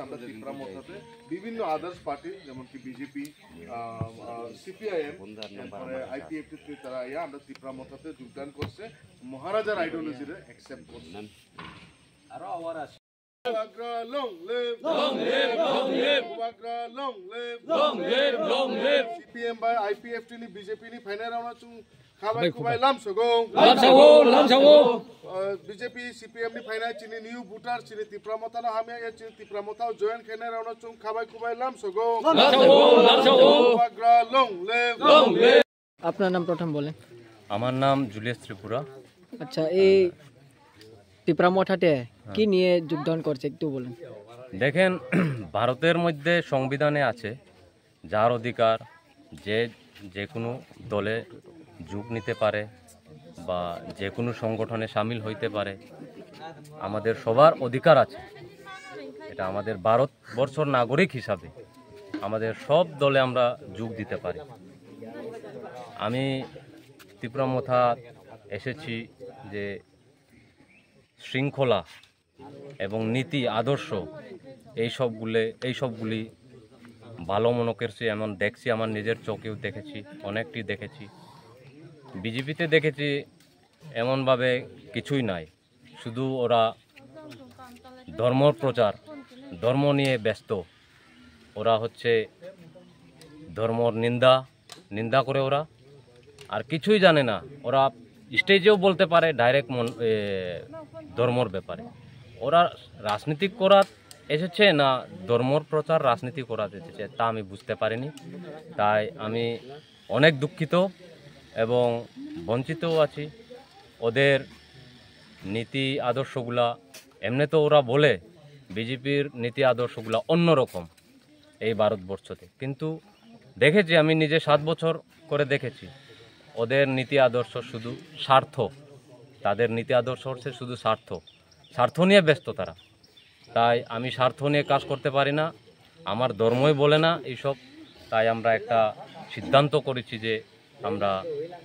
আমরা ত্রিপুরা মথাতে বিভিন্ন others party যেমন কি বিজেপি সিপিআইএম তারপরে আইপিএফটি তারা আমরা ত্রিপুরা মথাতে যোগদান করছে মহারাজার আইডিওলজিরে অ্যাকসেপ্ট করছে আরো আওয়ার আছে Wagra long live, long live. Wagra long live. CPM by IPFT ni BJP ni final round chung khabai kubai lam sogo. BJP CPM ni final chini new voter chini Tripura Mota na hamya ya chini Tripura Mota join final round chung khabai kubai lam sogo. Wagra long live. আপনার নাম প্রথম বলেন। আমার নাম Julius Tripura. আচ্ছা, এই ত্রিপুরা মঠাতে কি নিয়ে যোগদান করছে একটু বলেন। দেখেন, ভারতের মধ্যে সংবিধানে আছে যার অধিকার যে কোনো দলে যোগ নিতে পারে বা যে কোনো সংগঠনে সামিল হইতে পারে। আমাদের সবার অধিকার আছে, এটা আমাদের ভারতবর্ষর নাগরিক হিসাবে আমাদের সব দলে আমরা যোগ দিতে পারি। আমি ত্রিপুরা মথা এসেছি যে শৃঙ্খলা এবং নীতি আদর্শ এইসবগুলি ভালো মনে করছি, এমন দেখছি, আমার নিজের চোখেও দেখেছি, অনেকটি দেখেছি। বিজেপিতে দেখেছি এমনভাবে কিছুই নাই, শুধু ওরা ধর্ম প্রচার, ধর্ম নিয়ে ব্যস্ত। ওরা হচ্ছে ধর্মর নিন্দা করে ওরা, আর কিছুই জানে না। ওরা স্টেজেও বলতে পারে ডাইরেক্ট ধর্মর ব্যাপারে। ওরা রাজনীতি করা এসেছে না ধর্মর প্রচার রাজনীতি করা এসেছে তা আমি বুঝতে পারিনি। তাই আমি অনেক দুঃখিত এবং বঞ্চিতও আছি। ওদের নীতি আদর্শগুলা এমনি তো ওরা বলে বিজেপির নীতি আদর্শগুলা অন্যরকম এই ভারতবর্ষতে, কিন্তু দেখেছি আমি নিজে 7 বছর করে দেখেছি ওদের নীতি আদর্শ শুধু স্বার্থ। তাদের নীতি আদর্শ হচ্ছে শুধু স্বার্থ নিয়ে ব্যস্ত তারা। তাই আমি স্বার্থ নিয়ে কাজ করতে পারি না, আমার ধর্মই বলে না এইসব। তাই আমরা একটা সিদ্ধান্ত করেছি যে আমরা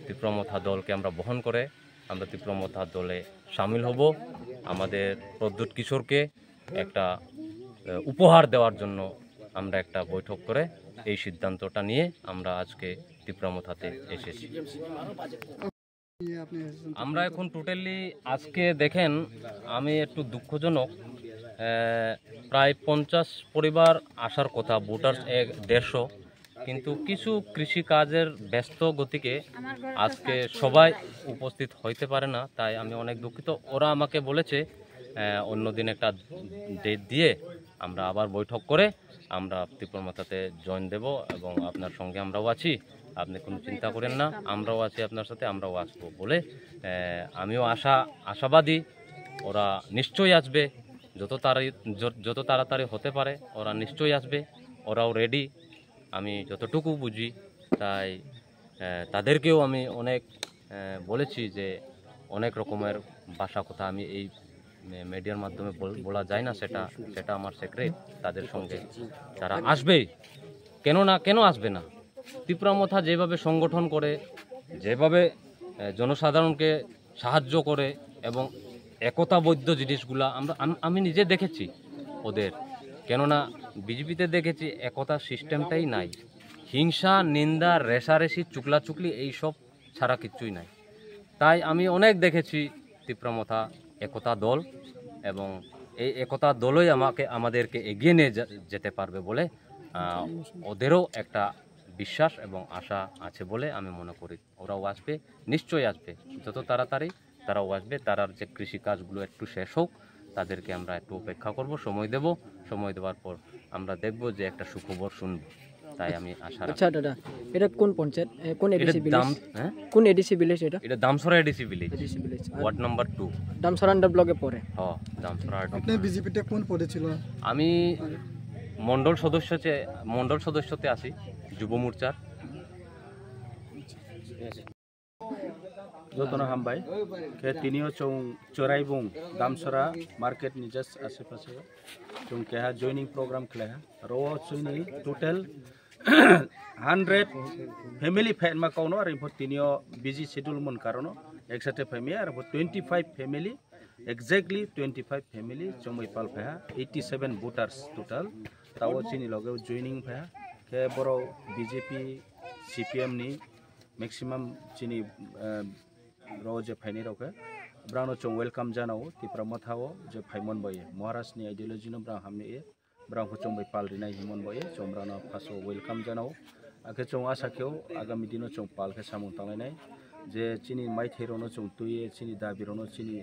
ত্রিপুরা মথা দলকে আমরা বহন করে আমরা ত্রিপুরা মথা দলে সামিল হব। আমাদের প্রদ্যুৎ কিশোরকে একটা উপহার দেওয়ার জন্য আমরা একটা বৈঠক করে এই সিদ্ধান্তটা নিয়ে আমরা আজকে ত্রিপুরা মথাতে এসেছি। আমরা এখন টোটালি আজকে দেখেন, আমি একটু দুঃখজনক, প্রায় 50 পরিবার আসার কথা, ভোটার 150, কিন্তু কিছু কৃষিকাজের ব্যস্ত গতিকে আজকে সবাই উপস্থিত হইতে পারে না। তাই আমি অনেক দুঃখিত। ওরা আমাকে বলেছে অন্যদিন একটা ডেট দিয়ে আমরা আবার বৈঠক করে আমরা ত্রিপুরা মথাতে জয়েন দেব এবং আপনার সঙ্গে আমরাও আছি, আপনি কোনো চিন্তা করেন না, আমরাও আছি আপনার সাথে, আমরাও আসবো বলে আমিও আশাবাদী ওরা নিশ্চয়ই আসবে। যত তাড়াতাড়ি হতে পারে ওরা নিশ্চয়ই আসবে, ওরাও রেডি আমি যতটুকু বুঝি। তাই তাদেরকেও আমি অনেক বলেছি যে অনেক রকমের ভাষা কথা আমি এই মিডিয়ার মাধ্যমে বলা যায় না, সেটা আমার সিক্রেট। তাদের সঙ্গে তারা আসবেই, কেন আসবে না? ত্রিপুরা মথা যেভাবে সংগঠন করে, যেভাবে জনসাধারণকে সাহায্য করে এবং একতাবদ্ধ জিনিসগুলা আমি নিজে দেখেছি ওদের। কেননা বিজেপিতে দেখেছি একতা সিস্টেমটাই নাই, হিংসা, নিন্দা, রেশারেশি, চুকলাচুকলি এইসব ছাড়া কিছুই নাই। তাই আমি অনেক দেখেছি ত্রিপুরা মথা একতা দল, এবং এই একতা দলই আমাদেরকে এগিয়ে নিয়ে যেতে পারবে বলে ওদেরও একটা বিশ্বাস এবং আশা আছে বলে আমি মনে করি। ওরাও আসবে, নিশ্চয়ই আসবে, যত তাড়াতাড়ি তারাও আসবে। তারার যে কৃষিকাজগুলো একটু শেষ হোক, তাদেরকে আমরা একটু অপেক্ষা করব, সময় দেব। সময় দেওয়ার পর আমরা দেখব যে একটা সুখবর শুনবো। তাই আমি আশা রাখি। আচ্ছা দাদা, এটা কোন পঞ্চায়েত, কোন এডিসি ভিলেজ? কোন এডিসি ভিলেজ এটা? এটা Damsara ADC village, ward number 2, Damsara under ব্লকে পড়ে। হ্যাঁ, দামসরা। আপনি বিজেপিতে কোন পদে ছিল? আমি মন্ডল সদস্যতে আছি, যুব মোর্চার। যতনা হামবাই কে তিনিও চৌরাইবুং দামসরা মার্কেট নিজাস আশেপাশে চুং কেহা জয়নিং প্রোগ্রাম খেলা রো চুইনি টোটাল 100 ফ্যামিলি ফেমা কাউনো আর তিনিও বিজি শিডিউল মন কারণ একসাথে ফ্যামিলি আর 25 family exactly 25 family chomoi pal pha 87 voters total tao chini loge joining pha ke boro BJP CPM ni maximum chini roje phaini roke brano chong welcome janao tipra mathao je phaimon boye Maharashtra ni ideology no bra hamni e brang chombai pal rinai himon boye chombrano phaso welcome janao ake chong asa kyo agami dino chong pal ke samung tangai je chini mai therono chong tuye chini dabirono chini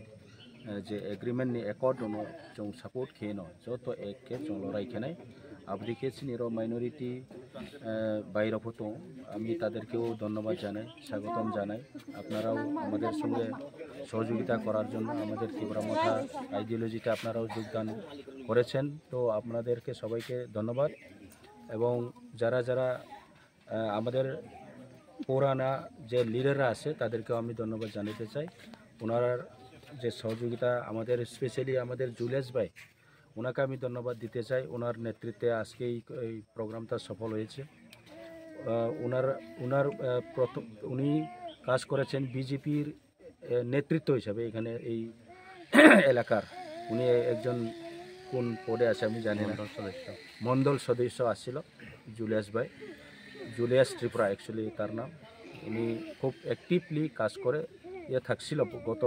যে agreement নি accord no চং support খেনো যত এককে চং লড়াই খেনাই আবদিকে চিনির minority বাইরে হতো আমি তাদেরকেও ধন্যবাদ জানাই স্বাগতম জানাই আপনারাও আমাদের সঙ্গে সহযোগিতা করার জন্য আমাদের তীব্রমথা আইডিওলজিতে আপনারাও যোগদান করেছেন তো আপনাদেরকে সবাইকে ধন্যবাদ এবং যারা যারা আমাদের পুরানা যে লিডাররা আছে তাদেরকেও আমি ধন্যবাদ জানাতে চাই ওনারা যে সহযোগিতা আমাদের স্পেশালি আমাদের জুলিয়াস ভাই ওনাকে আমি ধন্যবাদ দিতে চাই ওনার নেতৃত্বে আজকে এই প্রোগ্রামটা সফল হয়েছে উনি কাজ করেছেন বিজেপির নেতৃত্ব হিসাবে এখানে এই এলাকার উনি একজন কোন পদে আছে আমি জানি না মণ্ডল সদস্য আসছিল জুলিয়াস ভাই জুলিয়াস ত্রিপুরা অ্যাকচুয়ালি তার নাম উনি খুব অ্যাক্টিভলি কাজ করে থাকছিল গত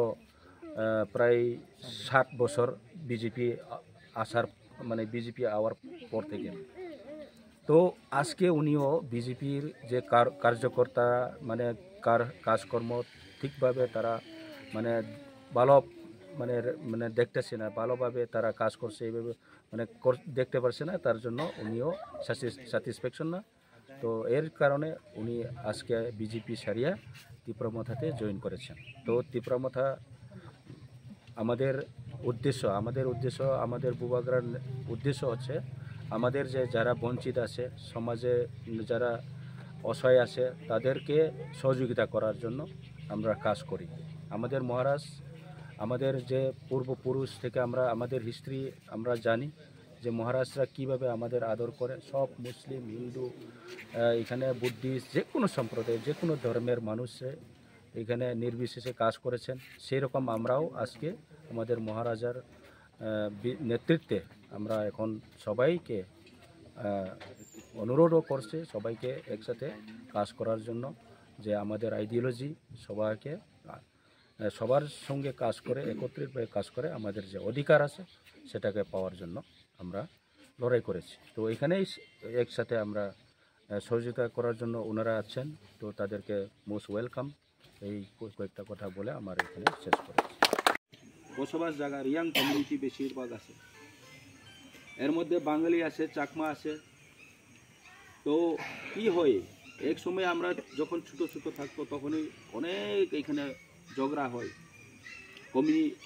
প্রায় 7 বছর বিজেপি আসার মানে বিজেপি আওয়ার পর থেকে তো আজকে উনিও বিজেপির যে কার্যকর্তা মানে কাজকর্ম ঠিকভাবে তারা মানে ভালো মানে মানে দেখতেছে না ভালোভাবে তারা কাজ করছে এইভাবে মানে দেখতে পারছে না তার জন্য উনিও স্যাটিসফ্যাকশন না তো এর কারণে উনি আজকে বিজেপি সারিয়া তীব্রমথাতে জয়েন করেছেন তো তীব্রমথা আমাদের উদ্দেশ্য আমাদের বুবাগ্রার উদ্দেশ্য হচ্ছে আমাদের যে যারা বঞ্চিত আছে সমাজে যারা অসহায় আছে তাদেরকে সহযোগিতা করার জন্য আমরা কাজ করি আমাদের মহারাজ আমাদের যে পূর্বপুরুষ থেকে আমরা আমাদের হিস্ট্রি আমরা জানি যে মহারাজরা কীভাবে আমাদের আদর করে সব মুসলিম হিন্দু এখানে বুদ্ধিস্ট যে কোনো সম্প্রদায় যে কোনো ধর্মের মানুষে এখানে নির্বিশেষে কাজ করেছেন সেই রকম আমরাও আজকে আমাদের মহারাজার নেতৃত্বে আমরা এখন সবাইকে অনুরোধও করছি সবাইকে একসাথে কাজ করার জন্য যে আমাদের আইডিওলজি সবাইকে সবার সঙ্গে কাজ করে একত্রিতভাবে কাজ করে আমাদের যে অধিকার আছে সেটাকে পাওয়ার জন্য আমরা লড়াই করেছি তো এখানেই একসাথে আমরা সহযোগিতা করার জন্য ওনারা আছেন তো তাদেরকে মোস্ট ওয়েলকাম এই কয়েকটা কথা বলে আমার এখানে শেষ করেছি বসবাস জায়গা রিয়াং কমিউনিটি বেশিরভাগ আছে এর মধ্যে বাঙালি আছে চাকমা আছে তো কি হয় এক সময় আমরা যখন ছোট ছোট থাকতো তখনই অনেক এখানে ঝগড়া হয়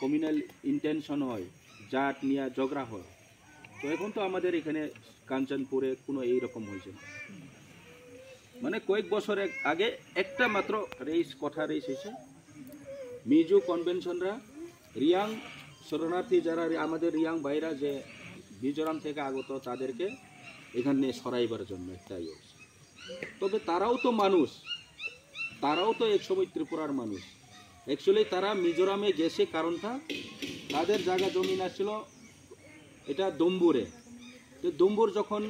কমিউনাল ইন্টেনশন হয় জাত নিয়ে ঝগড়া হয় তো এখন তো আমাদের এখানে কাঞ্চনপুরে কোনো এইরকম হয়েছে না মানে কয়েক বছর আগে একটা মাত্র কথা রেস হয়েছে মিজো কনভেনশনরা রিয়াং শরণার্থী যারা আমাদের রিয়াং ভাইরা যে মিজোরাম থেকে আগত তাদেরকে এখানে সরাইবার জন্য একটাই হচ্ছে তবে তারাও তো মানুষ তারাও তো একসময় ত্রিপুরার মানুষ অ্যাকচুয়ালি তারা মিজোরামে গেছে কারণটা তাদের জায়গা জমিন আসছিল এটা দম্বুরে তো দম্বুর যখন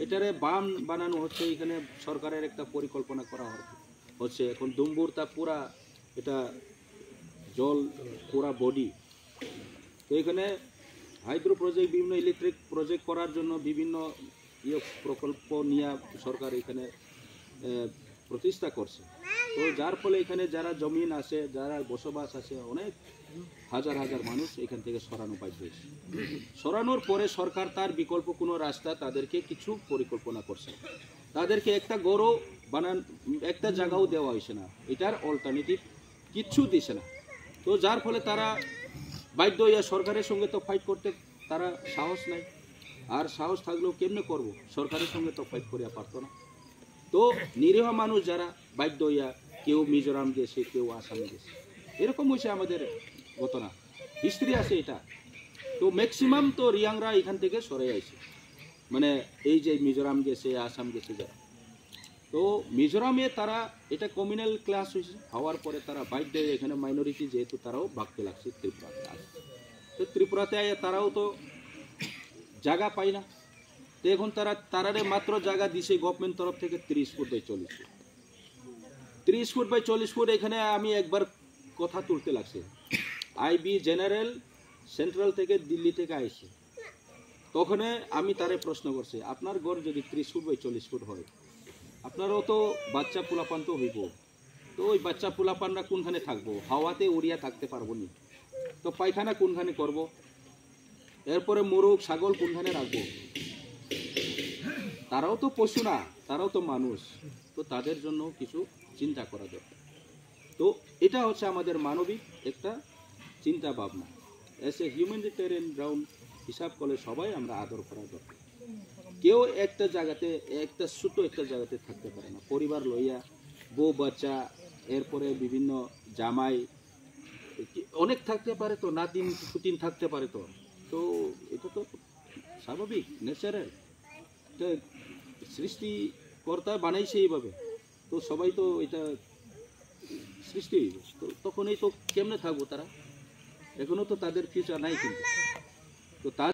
এটারে বাম বানানো হচ্ছে এখানে সরকারের একটা পরিকল্পনা করা হচ্ছে এখন দম্বুরটা পুরা এটা জল পুরা বডি তো এখানে হাইড্রো প্রজেক্ট বিভিন্ন ইলেকট্রিক প্রজেক্ট করার জন্য বিভিন্ন প্রকল্প নিয়ে সরকার এখানে প্রতিষ্ঠা করছে তো যার ফলে এখানে যারা জমিন আছে যারা বসবাস আছে অনেক হাজার হাজার মানুষ এখান থেকে সরানো বাধ্য হয়েছে সরানোর পরে সরকার তার বিকল্প কোনো রাস্তা তাদেরকে কিছু পরিকল্পনা করছে তাদেরকে একটা গড়ও একটা জায়গাও দেওয়া হয়েছে না এটার অল্টারনেটিভ কিচ্ছু দিছে না তো যার ফলে তারা বাধ্য হইয়া সরকারের সঙ্গে তো ফাইট করতে তারা সাহস নাই আর সাহস থাকলেও কেমনে করব সরকারের সঙ্গে তো ফাইট করিয়া পারতো না তো নিরীহ মানুষ যারা বাধ্য হইয়া কেউ মিজোরাম গেছে কেউ আসামে গেছে এরকম হয়েছে আমাদের ঘটনা হিস্ট্রি আছে এটা তো ম্যাক্সিমাম তো রিয়াংরা এখান থেকে সরে আসে মানে এই যে মিজোরাম গেছে আসাম গেছে যারা তো মিজোরামে তারা এটা কমিউনাল ক্লাস হয়েছে, হওয়ার পরে তারা বাইরে এখানে মাইনরিটি যেহেতু তারাও ভাগতে লাগছে ত্রিপুরাতে আসছে। তো ত্রিপুরাতে আয় তারাও তো জায়গা পায় না, তো এখন তারারে মাত্র জায়গা দিছে গভর্নমেন্ট তরফ থেকে 30 foot by 40 foot, 30 foot by 40 foot. এখানে আমি একবার কথা তুলতে লাগছে, আইবি জেনারেল সেন্ট্রাল থেকে দিল্লি থেকে আইছে, তখন আমি তারে প্রশ্ন করছি আপনার ঘর যদি 30 ফুট বাই 40 ফুট হয়, আপনারও তো বাচ্চা পোলাপান তো হইব, তো ওই বাচ্চা পোলাপানরা কোনখানে থাকবো, হাওয়াতে উড়িয়া থাকতে পারবো নি, তো পায়খানা কোনখানে করব, এরপরে মোরগ ছাগল কোনখানে রাখবো, তারাও তো পশু না, তারাও তো মানুষ, তো তাদের জন্য কিছু চিন্তা করা দরকার। তো এটা হচ্ছে আমাদের মানবিক একটা চিন্তা ভাবনা, এস এ হিউম্যানিটেরিয়ান গ্রাউন্ড হিসাব করে সবাই আমরা আদর করা দরকার। কেউ একটা জায়গাতে একটা ছোটো একটা জায়গাতে থাকতে পারে না, পরিবার লইয়া বউ বাচ্চা এরপরে বিভিন্ন জামাই অনেক থাকতে পারে, তো নাতিন পুতিন থাকতে পারে, তো তো এটা তো স্বাভাবিক ন্যাচারাল, এটা সৃষ্টিকর্তা বানাইছে এইভাবে, তো সবাই তো এটা সৃষ্টি হইবে, তো তখন এই তো কেমনে থাকবো তারা, এখনো তো তাদের ফিউচার নাই কিন্তু, তো তার